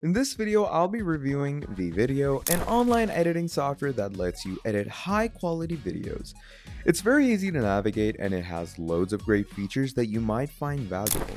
In this video, I'll be reviewing Wevideo, an online editing software that lets you edit high quality videos. It's very easy to navigate and it has loads of great features that you might find valuable.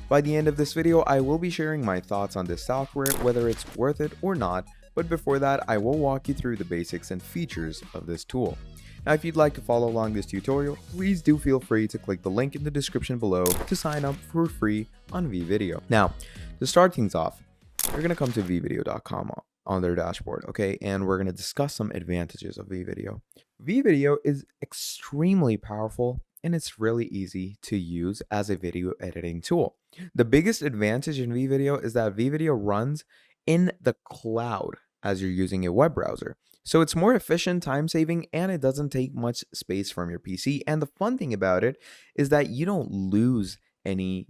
By the end of this video, I will be sharing my thoughts on this software, whether it's worth it or not, but before that, I will walk you through the basics and features of this tool. Now, if you'd like to follow along this tutorial, please do feel free to click the link in the description below to sign up for free on Wevideo. Now, to start things off, you're going to come to Wevideo.com on their dashboard, okay? And we're going to discuss some advantages of Wevideo. Wevideo is extremely powerful and it's really easy to use as a video editing tool. The biggest advantage in Wevideo is that Wevideo runs in the cloud as you're using a web browser. So it's more efficient, time-saving, and it doesn't take much space from your PC. And the fun thing about it is that you don't lose any,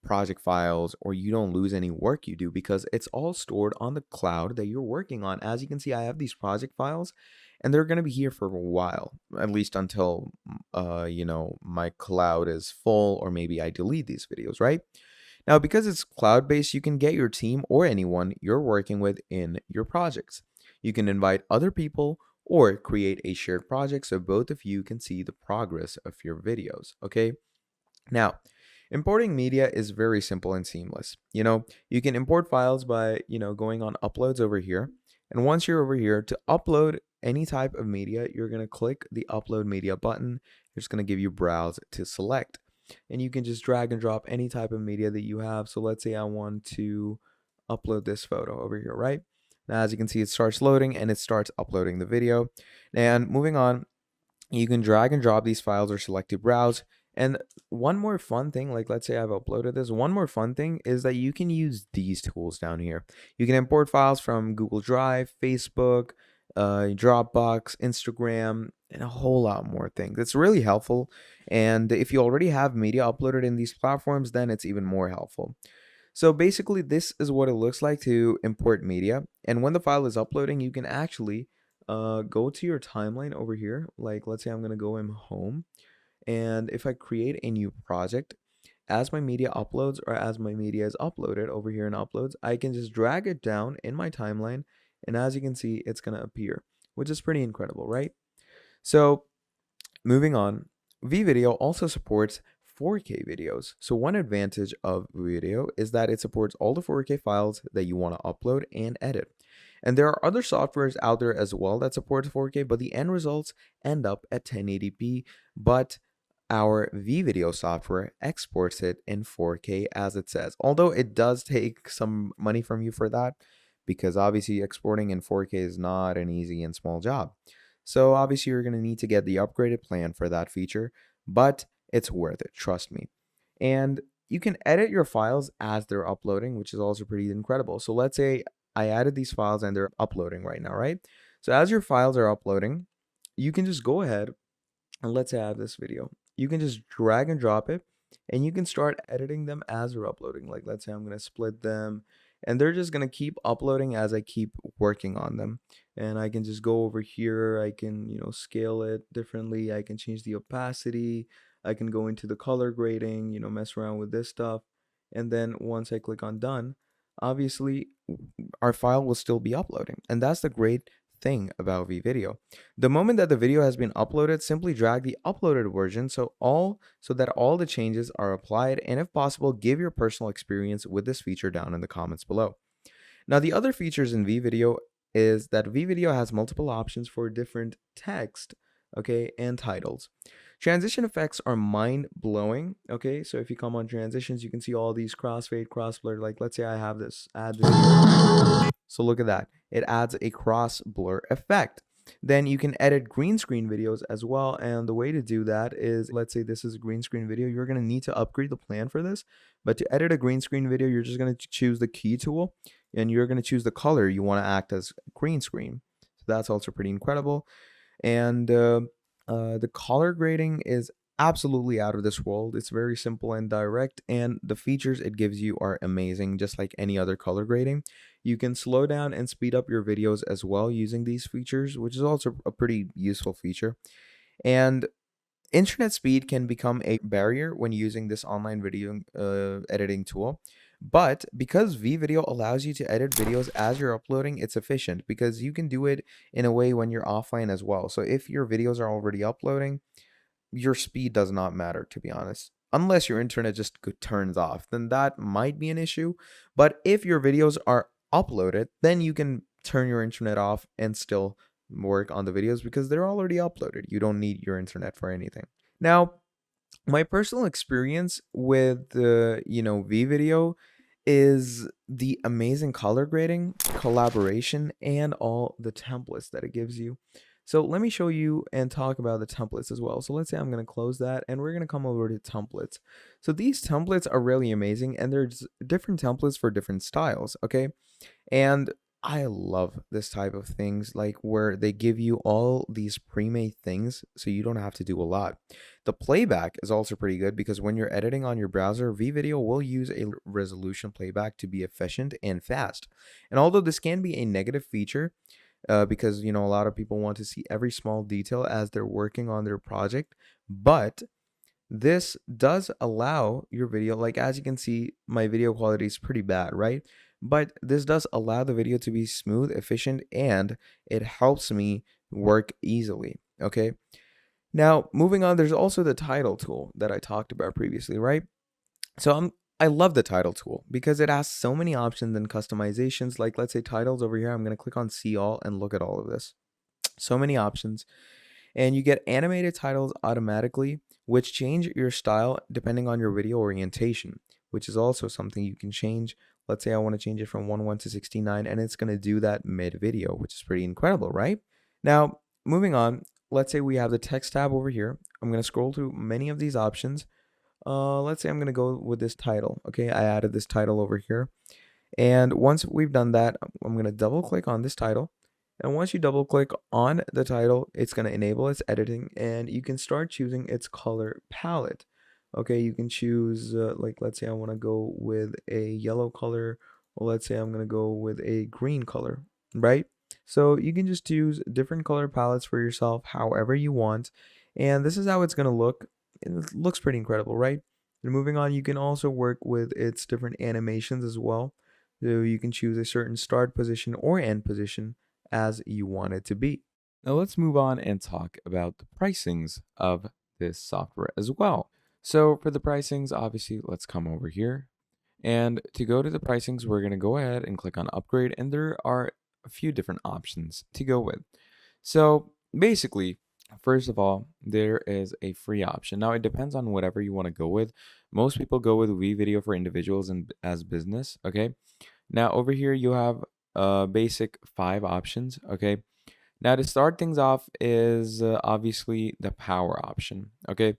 project files, or you don't lose any work you do because it's all stored on the cloud that you're working on. As you can see, I have these project files and they're going to be here for a while, at least until my cloud is full, or maybe I delete these videos, right? Now, because it's cloud-based, you can get your team or anyone you're working with in your projects. You can invite other people or create a shared project so both of you can see the progress of your videos, okay? Now, importing media is very simple and seamless. You can import files by, going on uploads over here. And once you're over here to upload any type of media, you're going to click the upload media button. It's going to give you browse to select. And you can just drag and drop any type of media that you have. So let's say I want to upload this photo over here, right? Now, as you can see, it starts loading and it starts uploading the video. And moving on, you can drag and drop these files or select to browse. And one more fun thing, like let's say I've uploaded this, one more fun thing is that you can use these tools down here. You can import files from Google Drive, Facebook, Dropbox, Instagram, and a whole lot more things. It's really helpful. And if you already have media uploaded in these platforms, then it's even more helpful. So basically, this is what it looks like to import media. And when the file is uploading, you can actually go to your timeline over here. Like, let's say I'm going to go in home. And if I create a new project, as my media uploads or as my media is uploaded over here in uploads, I can just drag it down in my timeline. And as you can see, it's going to appear, which is pretty incredible, right? So moving on, Vvideo also supports 4K videos. So one advantage of Vvideo is that it supports all the 4K files that you want to upload and edit. And there are other softwares out there as well that support 4K, but the end results end up at 1080p. But our Vvideo software exports it in 4K as it says. Although it does take some money from you for that, because obviously exporting in 4K is not an easy and small job. So obviously you're going to need to get the upgraded plan for that feature, but it's worth it, trust me. And you can edit your files as they're uploading, which is also pretty incredible. So let's say I added these files and they're uploading right now, right? So as your files are uploading, you can just go ahead and let's say I have this video. You can just drag and drop it and you can start editing them as they're uploading. Like let's say I'm going to split them and they're just going to keep uploading as I keep working on them. And I can just go over here. I can, scale it differently. I can change the opacity. I can go into the color grading, mess around with this stuff. And then once I click on done, obviously our file will still be uploading. And that's the great thing about Vvideo. The moment that the video has been uploaded, simply drag the uploaded version so that all the changes are applied, and if possible, give your personal experience with this feature down in the comments below. Now, the other features in Vvideo is that Vvideo has multiple options for different text, okay, and titles. Transition effects are mind-blowing, okay? So if you come on transitions, you can see all these crossfade, crossblur. Like let's say I have this, add this here. So look at that. It adds a cross blur effect. Then you can edit green screen videos as well. And the way to do that is, let's say this is a green screen video. You're going to need to upgrade the plan for this. But to edit a green screen video, you're just going to choose the key tool and you're going to choose the color you want to act as green screen. So that's also pretty incredible. And the color grading is absolutely out of this world. It's very simple and direct, and the features it gives you are amazing, just like any other color grading. You can slow down and speed up your videos as well using these features, which is also a pretty useful feature. And internet speed can become a barrier when using this online video editing tool, But because Vvideo allows you to edit videos as you're uploading, it's efficient because you can do it in a way when you're offline as well. So if your videos are already uploading, your speed does not matter, to be honest. Unless your internet just turns off, then that might be an issue. But if your videos are uploaded, then you can turn your internet off and still work on the videos because they're already uploaded. You don't need your internet for anything. Now, my personal experience with the Vvideo is the amazing color grading, collaboration, and all the templates that it gives you. So let me show you and talk about the templates as well. So let's say I'm going to close that and we're going to come over to templates. So these templates are really amazing, and there's different templates for different styles, okay? And I love this type of things, like where they give you all these pre-made things so you don't have to do a lot. The playback is also pretty good because when you're editing on your browser, Vvideo will use a resolution playback to be efficient and fast. And although this can be a negative feature, because a lot of people want to see every small detail as they're working on their project, but this does allow your video, like as you can see, my video quality is pretty bad, right? But this does allow the video to be smooth, efficient, and it helps me work easily, okay? Now, moving on, there's also the title tool that I talked about previously, right? So I love the title tool because it has so many options and customizations. Like let's say titles over here, I'm going to click on see all and look at all of this. So many options. And you get animated titles automatically, which change your style depending on your video orientation, which is also something you can change. Let's say I want to change it from 1:1 to 69, and it's going to do that mid video, which is pretty incredible, right? Now, moving on, let's say we have the text tab over here. I'm going to scroll through many of these options. Let's say I'm going to go with this title. Okay, I added this title over here. And once we've done that, I'm going to double click on this title. And once you double click on the title, it's going to enable its editing, and you can start choosing its color palette. Okay, you can choose, like, let's say I want to go with a yellow color, or let's say I'm going to go with a green color, right? So you can just choose different color palettes for yourself however you want. And this is how it's going to look. And it looks pretty incredible, right? And moving on, you can also work with its different animations as well. So you can choose a certain start position or end position as you want it to be. Now let's move on and talk about the pricings of this software as well. So for the pricings, obviously, let's come over here. And to go to the pricings, we're going to go ahead and click on upgrade. And there are a few different options to go with. So basically, first of all, there is a free option. Now it depends on whatever you want to go with. Most people go with Wevideo for individuals and as business. Okay. Now over here you have basic 5 options. Okay. Now to start things off is obviously the power option. Okay.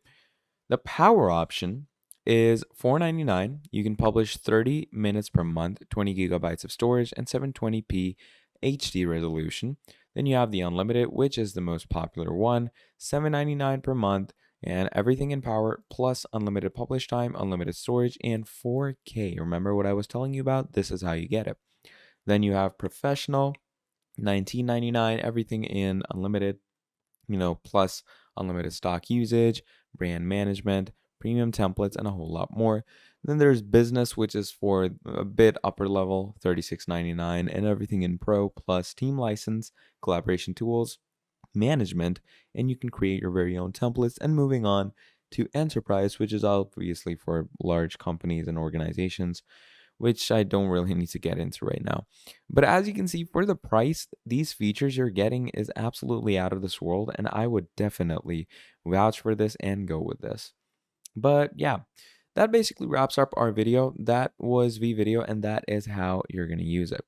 The power option is $4.99. You can publish 30 minutes per month, 20 gigabytes of storage, and 720p HD resolution. Then you have the unlimited, which is the most popular one, $7.99 per month, and everything in power plus unlimited publish time, unlimited storage, and 4K. Remember what I was telling you about? This is how you get it. Then you have professional, $19.99, everything in unlimited, plus unlimited stock usage, brand management, premium templates, and a whole lot more. Then there's business, which is for a bit upper level, $36.99, and everything in pro plus team license, collaboration tools, management, and you can create your very own templates. And moving on to enterprise, which is obviously for large companies and organizations, which I don't really need to get into right now. But as you can see, for the price, these features you're getting is absolutely out of this world, and I would definitely vouch for this and go with this. But yeah, that basically wraps up our video. That was Vvideo, and that is how you're going to use it.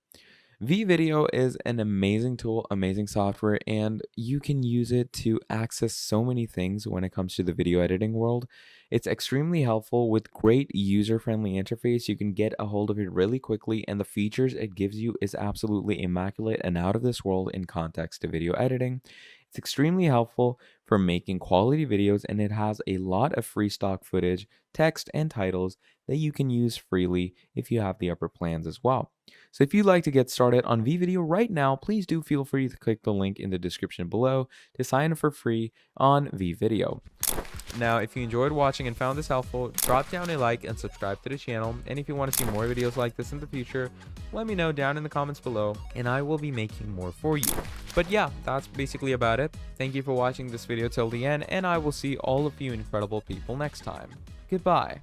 Vvideo is an amazing tool, amazing software, and you can use it to access so many things when it comes to the video editing world. It's extremely helpful with great user-friendly interface. You can get a hold of it really quickly, and the features it gives you is absolutely immaculate and out of this world in context to video editing. It's extremely helpful for making quality videos, and it has a lot of free stock footage, text, and titles that you can use freely if you have the upper plans as well. So if you'd like to get started on Vvideo right now, please do feel free to click the link in the description below to sign up for free on Vvideo. Now, if you enjoyed watching and found this helpful, drop down a like and subscribe to the channel. And if you want to see more videos like this in the future, let me know down in the comments below and I will be making more for you. But yeah, that's basically about it. Thank you for watching this video till the end, and I will see all of you incredible people next time. Goodbye.